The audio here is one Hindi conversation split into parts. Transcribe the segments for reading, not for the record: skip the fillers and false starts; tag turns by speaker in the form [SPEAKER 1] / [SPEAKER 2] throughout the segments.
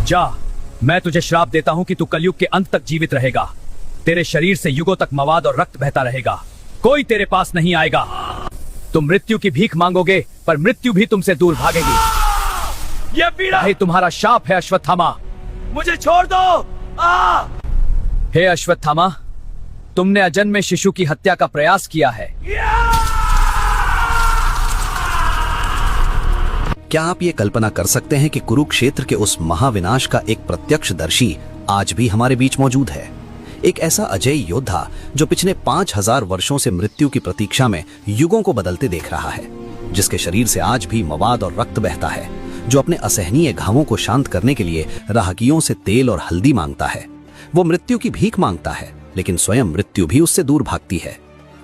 [SPEAKER 1] जा, मैं तुझे श्राप देता हूँ कि तू कलयुग के अंत तक जीवित रहेगा। तेरे शरीर से युगों तक मवाद और रक्त बहता रहेगा, कोई तेरे पास नहीं आएगा। तुम मृत्यु की भीख मांगोगे पर मृत्यु भी तुमसे दूर भागेगी। यह पीड़ा ही तुम्हारा शाप है अश्वत्थामा, मुझे छोड़ दो। हे अश्वत्थामा, तुमने अजन्मे शिशु की हत्या का प्रयास किया है।
[SPEAKER 2] क्या आप ये कल्पना कर सकते हैं कि कुरुक्षेत्र के उस महाविनाश का एक प्रत्यक्षदर्शी आज भी हमारे बीच मौजूद है? एक ऐसा अजय योद्धा जो पिछले 5000 वर्षों से मृत्यु की प्रतीक्षा में युगों को बदलते देख रहा है, जिसके शरीर से आज भी मवाद और रक्त बहता है, जो अपने असहनीय घावों को शांत करने के लिए राहगियों से तेल और हल्दी मांगता है। वो मृत्यु की भीख मांगता है, लेकिन स्वयं मृत्यु भी उससे दूर भागती है।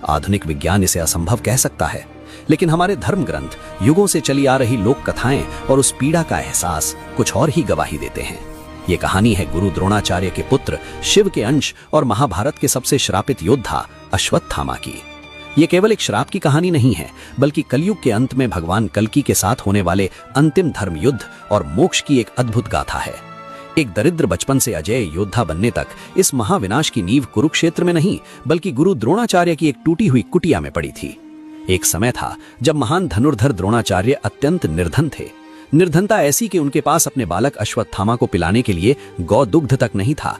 [SPEAKER 2] आधुनिक विज्ञान इसे असंभव कह सकता है, लेकिन हमारे धर्म ग्रंथ, युगों से चली आ रही लोक कथाएं और उस पीड़ा का एहसास कुछ और ही गवाही देते हैं। ये कहानी है गुरु द्रोणाचार्य के पुत्र, शिव के अंश और महाभारत के सबसे श्रापित योद्धा अश्वत्थामा की। ये केवल एक श्राप की कहानी नहीं है, बल्कि कलयुग के अंत में भगवान कल्कि के साथ होने वाले अंतिम धर्म युद्ध और मोक्ष की एक अद्भुत गाथा है। एक दरिद्र बचपन से अजय योद्धा बनने तक इस महाविनाश की नींव कुरुक्षेत्र में नहीं, बल्कि गुरु द्रोणाचार्य की एक टूटी हुई कुटिया में पड़ी थी। एक समय था जब महान धनुर्धर द्रोणाचार्य अत्यंत निर्धन थे। निर्धनता ऐसी कि उनके पास अपने बालक अश्वत्थामा को पिलाने के लिए गौ दुग्ध तक नहीं था।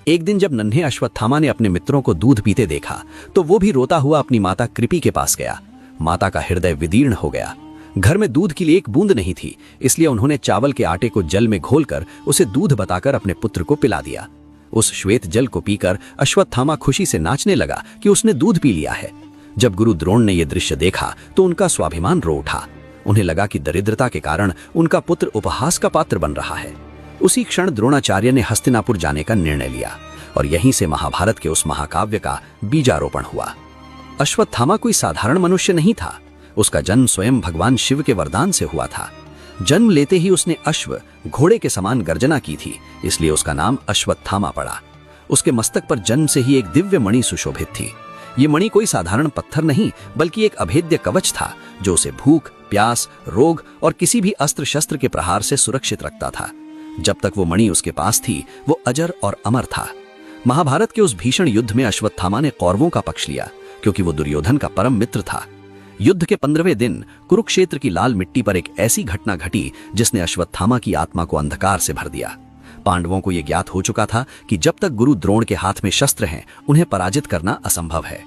[SPEAKER 2] एक दिन जब नन्हे अश्वत्थामा ने अपने मित्रों को दूध पीते देखा तो वो भी रोता हुआ अपनी माता कृपि के पास गया। माता का हृदय विदीर्ण हो गया। घर में दूध के लिए एक बूंद नहीं थी, इसलिए उन्होंने चावल के आटे को जल में घोलकर उसे दूध बताकर अपने पुत्र को पिला दिया। उस श्वेत जल को पीकर अश्वत्थामा खुशी से नाचने लगा कि उसने दूध पी लिया है। जब गुरु द्रोण ने यह दृश्य देखा तो उनका स्वाभिमान रो उठा। उन्हें लगा कि दरिद्रता के कारण उनका पुत्र उपहास का पात्र बन रहा है। उसी क्षण द्रोणाचार्य ने हस्तिनापुर जाने का निर्णय लिया और यहीं से महाभारत के उस महाकाव्य का बीजारोपण हुआ। अश्वत्थामा कोई साधारण मनुष्य नहीं था। उसका जन्म स्वयं भगवान शिव के वरदान से हुआ था। जन्म लेते ही उसने अश्व, घोड़े के समान गर्जना की थी, इसलिए उसका नाम अश्वत्थामा पड़ा। उसके मस्तक पर जन्म से ही एक दिव्य मणि सुशोभित थी। ये मणि कोई साधारण पत्थर नहीं, बल्कि एक अभेद्य कवच था जो उसे भूख, प्यास, रोग और किसी भी अस्त्र शस्त्र के प्रहार से सुरक्षित रखता था। जब तक वो मणि उसके पास थी, वो अजर और अमर था। महाभारत के उस भीषण युद्ध में अश्वत्थामा ने कौरवों का पक्ष लिया, क्योंकि वो दुर्योधन का परम मित्र था। युद्ध के 15वें दिन कुरुक्षेत्र की लाल मिट्टी पर एक ऐसी घटना घटी जिसने अश्वत्थामा की आत्मा को अंधकार से भर दिया। पांडवों को यह ज्ञात हो चुका था कि जब तक गुरु द्रोण के हाथ में शस्त्र हैं, उन्हें पराजित करना असंभव है।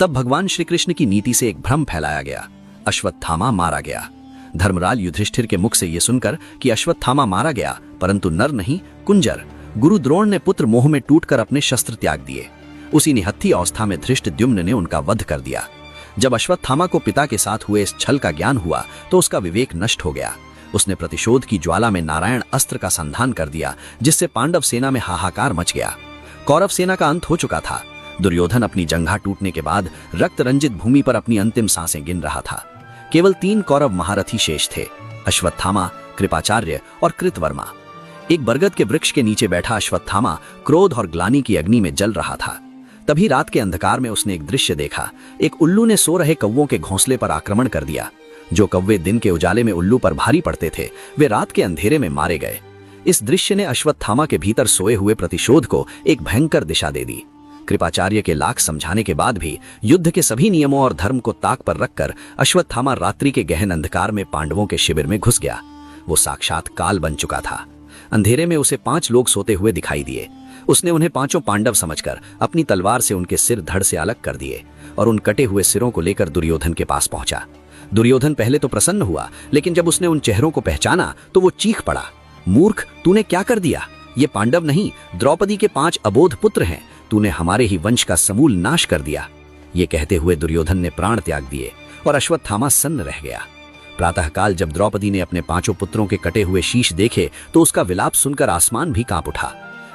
[SPEAKER 2] तब भगवान श्री कृष्ण की नीति से एक भ्रम फैलाया गया। अश्वत्थामा मारा गया। धर्मराज युधिष्ठिर के मुख से यह सुनकर कि अश्वत्थामा मारा गया, परंतु नर नहीं कुंजर, गुरु द्रोण ने पुत्र मोह में टूटकर अपने शस्त्र त्याग दिए। उसी निहत्थी अवस्था में धृष्टद्युम्न ने उनका वध कर दिया। जब अश्वत्थामा को पिता के साथ हुए इस छल का ज्ञान हुआ तो उसका विवेक नष्ट हो गया। उसने प्रतिशोध की ज्वाला में नारायण अस्त्र का संधान कर दिया, जिससे पांडव सेना में हाहाकार मच गया। कौरव सेना का अंत हो चुका था। दुर्योधन अपनी जंघा टूटने के बाद रक्त रंजित भूमि पर अपनी अंतिम सांसें गिन रहा था। केवल 3 कौरव महारथी शेष थे, अश्वत्थामा, कृपाचार्य और कृतवर्मा। एक बरगद के वृक्ष के नीचे बैठा अश्वत्थामा क्रोध और ग्लानि की अग्नि में जल रहा था। तभी रात के अंधकार में उसने एक दृश्य देखा। एक उल्लू ने सो रहे कौवों के घोंसले पर आक्रमण कर दिया। जो कौवे दिन के उजाले में उल्लू पर भारी पड़ते थे, वे रात के अंधेरे में मारे गए। इस दृश्य ने अश्वत्थामा के भीतर सोए हुए प्रतिशोध को एक भयंकर दिशा दे दी। कृपाचार्य के लाख समझाने के बाद भी युद्ध के सभी नियमों और धर्म को ताक पर रखकर अश्वत्थामा रात्रि के गहन अंधकार में पांडवों के शिविर में घुस गया। वो साक्षात काल बन चुका था। अंधेरे में उसे 5 लोग सोते हुए दिखाई दिए। उसने उन्हें 5 पांडव समझकर अपनी तलवार से उनके सिर धड़ से अलग कर दिए और उन कटे हुए सिरों को लेकर दुर्योधन के पास पहुंचा। दुर्योधन पहले तो प्रसन्न हुआ, लेकिन जब उसने उन चेहरों को पहचाना तो वो चीख पड़ा, मूर्ख, तूने क्या कर दिया? ये पांडव नहीं, द्रौपदी के 5 अबोध पुत्र हैं। तूने हमारे ही वंश का समूल नाश कर दिया। ये कहते हुए दुर्योधन ने प्राण त्याग दिए और अश्वत्थामा सन्न रह गया। प्रातःकाल जब द्रौपदी ने अपने 5 पुत्रों के कटे हुए शीश देखे तो उसका विलाप सुनकर आसमान भी कांप उठा।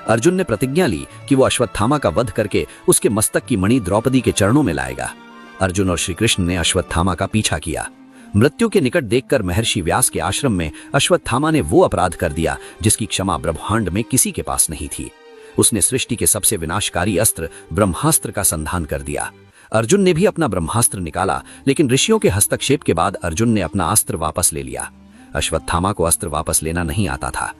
[SPEAKER 2] अर्जुन ने प्रतिज्ञा ली कि वो अश्वत्थामा का वध करके उसके मस्तक की मणि द्रौपदी के चरणों में लाएगा। अर्जुन और श्री कृष्ण ने अश्वत्थामा का पीछा किया। मृत्यु के निकट देखकर महर्षि व्यास के आश्रम में अश्वत्थामा ने वो अपराध कर दिया जिसकी क्षमा ब्रह्मांड में किसी के पास नहीं थी। उसने सृष्टि के सबसे विनाशकारी अस्त्र ब्रह्मास्त्र का संधान कर दिया। अर्जुन ने भी अपना ब्रह्मास्त्र निकाला, लेकिन ऋषियों के हस्तक्षेप के बाद अर्जुन ने अपना अस्त्र वापस ले लिया। अश्वत्थामा को अस्त्र वापस लेना नहीं आता था।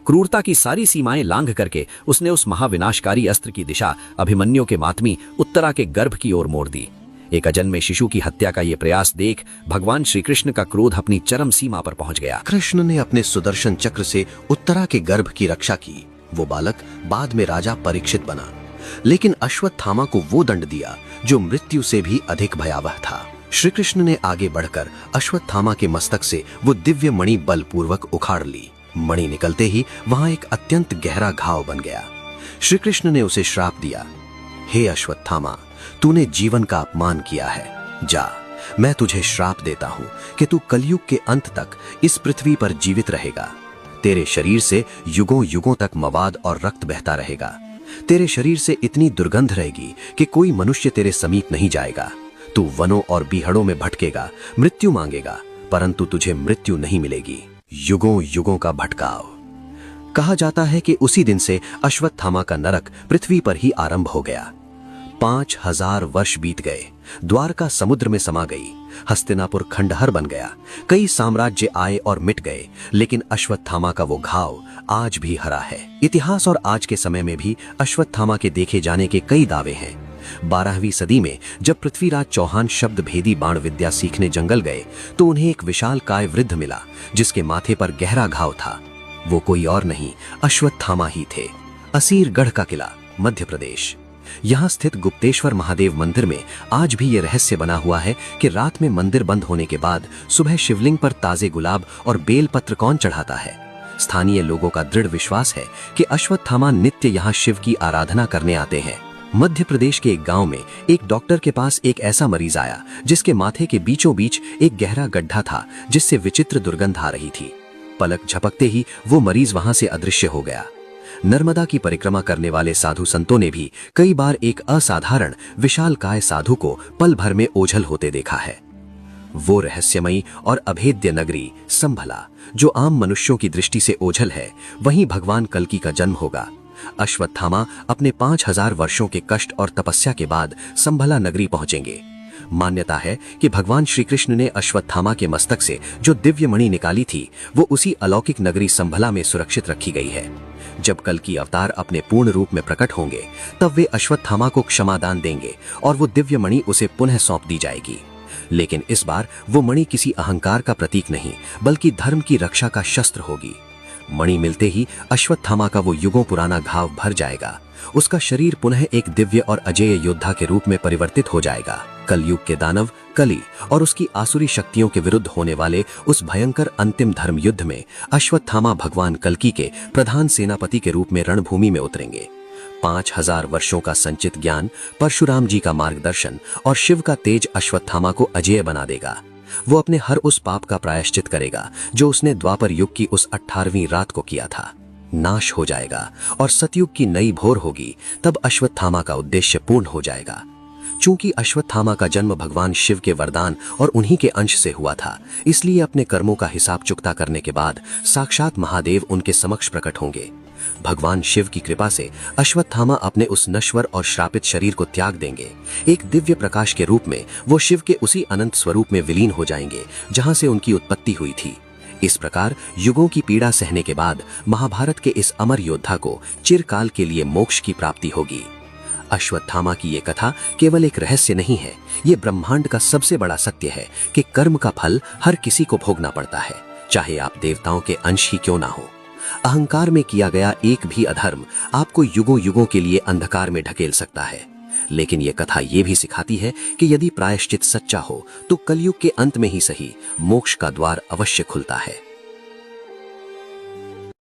[SPEAKER 2] क्रूरता की सारी सीमाएं लांघ करके उसने उस महाविनाशकारी अस्त्र की दिशा अभिमन्यु के मातमी उत्तरा के गर्भ की ओर मोड़ दी। एक अजन्मे शिशु की हत्या का यह प्रयास देख भगवान श्री कृष्ण का क्रोध अपनी चरम सीमा पर पहुंच गया।
[SPEAKER 3] कृष्ण ने अपने सुदर्शन चक्र से उत्तरा के गर्भ की रक्षा की। वो बालक बाद में राजा परीक्षित बना, लेकिन अश्वत्थामा को वो दंड दिया जो मृत्यु से भी अधिक भयावह था। श्री कृष्ण ने आगे बढ़कर अश्वत्थामा के मस्तक से वो दिव्य मणि बलपूर्वक उखाड़ ली। मणि निकलते ही वहां एक अत्यंत गहरा घाव बन गया। श्री कृष्ण ने उसे श्राप दिया, हे अश्वत्थामा, तूने जीवन का अपमान किया है। जा, मैं तुझे श्राप देता हूं कि तू कलयुग के अंत तक इस पृथ्वी पर जीवित रहेगा। तेरे शरीर से युगों युगों तक मवाद और रक्त बहता रहेगा। तेरे शरीर से इतनी दुर्गंध रहेगी कि कोई मनुष्य तेरे समीप नहीं जाएगा। तू वनों और बीहड़ों में भटकेगा, मृत्यु मांगेगा, परंतु तुझे मृत्यु नहीं मिलेगी। युगों युगों का भटकाव। कहा जाता है कि उसी दिन से अश्वत्थामा का नरक पृथ्वी पर ही आरंभ हो गया। 5000 वर्ष बीत गए, द्वारका समुद्र में समा गई, हस्तिनापुर खंडहर बन गया, कई साम्राज्य आए और मिट गए, लेकिन अश्वत्थामा का वो घाव आज भी हरा है। इतिहास और आज के समय में भी अश्वत्थामा के देखे जाने के कई दावे हैं। 12वीं सदी में जब पृथ्वीराज चौहान शब्द भेदी बाण विद्या सीखने जंगल गए तो उन्हें एक विशाल काय वृद्ध मिला जिसके माथे पर गहरा घाव था। वो कोई और नहीं, अश्वत्थामा ही थे। असीरगढ़ का किला, मध्य प्रदेश। यहाँ स्थित गुप्तेश्वर महादेव मंदिर में आज भी ये रहस्य बना हुआ है कि रात में मंदिर बंद होने के बाद सुबह शिवलिंग पर ताजे गुलाब और बेलपत्र कौन चढ़ाता है। स्थानीय लोगों का दृढ़ विश्वास है कि अश्वत्थामा नित्य यहाँ शिव की आराधना करने आते हैं। मध्य प्रदेश के एक गांव में एक डॉक्टर के पास एक ऐसा मरीज आया जिसके माथे के बीचों बीच एक गहरा गड्ढा था जिससे विचित्र दुर्गंध आ रही थी। पलक झपकते ही वो मरीज वहां से अदृश्य हो गया। नर्मदा की परिक्रमा करने वाले साधु संतों ने भी कई बार एक असाधारण विशालकाय साधु को पल भर में ओझल होते देखा है। वो रहस्यमयी और अभेद्य नगरी संभला, जो आम मनुष्यों की दृष्टि से ओझल है, वहीं भगवान कल्कि का जन्म होगा। अश्वत्थामा अपने 5000 वर्षों के कष्ट और तपस्या के बाद संभला नगरी पहुंचेंगे। मान्यता है कि भगवान श्री कृष्ण ने अश्वत्थामा के मस्तक से जो दिव्य मणि निकाली थी वो उसी अलौकिक नगरी संभला में सुरक्षित रखी गई है। जब कल्कि अवतार अपने पूर्ण रूप में प्रकट होंगे तब वे अश्वत्थामा को क्षमादान देंगे और वो दिव्य मणि उसे पुनः सौंप दी जाएगी। लेकिन इस बार वो मणि किसी अहंकार का प्रतीक नहीं बल्कि धर्म की रक्षा का शस्त्र होगी। मणि मिलते ही अश्वत्थामा का वो युगों पुराना घाव भर जाएगा। उसका शरीर पुनः एक दिव्य और अजेय योद्धा के रूप में परिवर्तित हो जाएगा। कलयुग के दानव कली और उसकी आसुरी शक्तियों के विरुद्ध होने वाले उस भयंकर अंतिम धर्म युद्ध में अश्वत्थामा भगवान कल्कि के प्रधान सेनापति के रूप में रणभूमि में उतरेंगे। 5000 वर्षों का संचित ज्ञान, परशुराम जी का मार्गदर्शन और शिव का तेज अश्वत्थामा को अजेय बना देगा। वो अपने हर उस पाप का प्रायश्चित करेगा जो उसने द्वापर युग की उस 18वीं रात को किया था। नाश हो जाएगा और सतयुग की नई भोर होगी। तब अश्वत्थामा का उद्देश्य पूर्ण हो जाएगा। चूंकि अश्वत्थामा का जन्म भगवान शिव के वरदान और उन्हीं के अंश से हुआ था, इसलिए अपने कर्मों का हिसाब चुकता करने के बाद साक्षात महादेव उनके समक्ष प्रकट होंगे। भगवान शिव की कृपा से अश्वत्थामा अपने उस नश्वर और श्रापित शरीर को त्याग देंगे। एक दिव्य प्रकाश के रूप में वो शिव के उसी अनंत स्वरूप में विलीन हो जाएंगे जहां से उनकी उत्पत्ति हुई थी। इस प्रकार युगों की पीड़ा सहने के बाद महाभारत के इस अमर योद्धा को चिरकाल के लिए मोक्ष की प्राप्ति होगी। अश्वत्थामा की ये कथा केवल एक रहस्य नहीं है, ये ब्रह्मांड का सबसे बड़ा सत्य है कि कर्म का फल हर किसी को भोगना पड़ता है, चाहे आप देवताओं के अंश ही क्यों ना हो। अहंकार में किया गया एक भी अधर्म आपको युगों युगों के लिए अंधकार में ढकेल सकता है। लेकिन ये कथा ये भी सिखाती है कि यदि प्रायश्चित सच्चा हो तो कलयुग के अंत में ही सही मोक्ष का द्वार अवश्य खुलता है।